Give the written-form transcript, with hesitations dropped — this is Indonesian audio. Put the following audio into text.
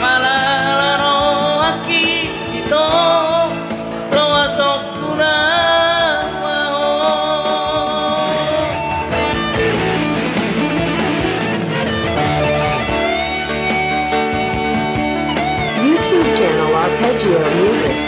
malala no akito lo asoku na wao. YouTube channel Arpeggio Music.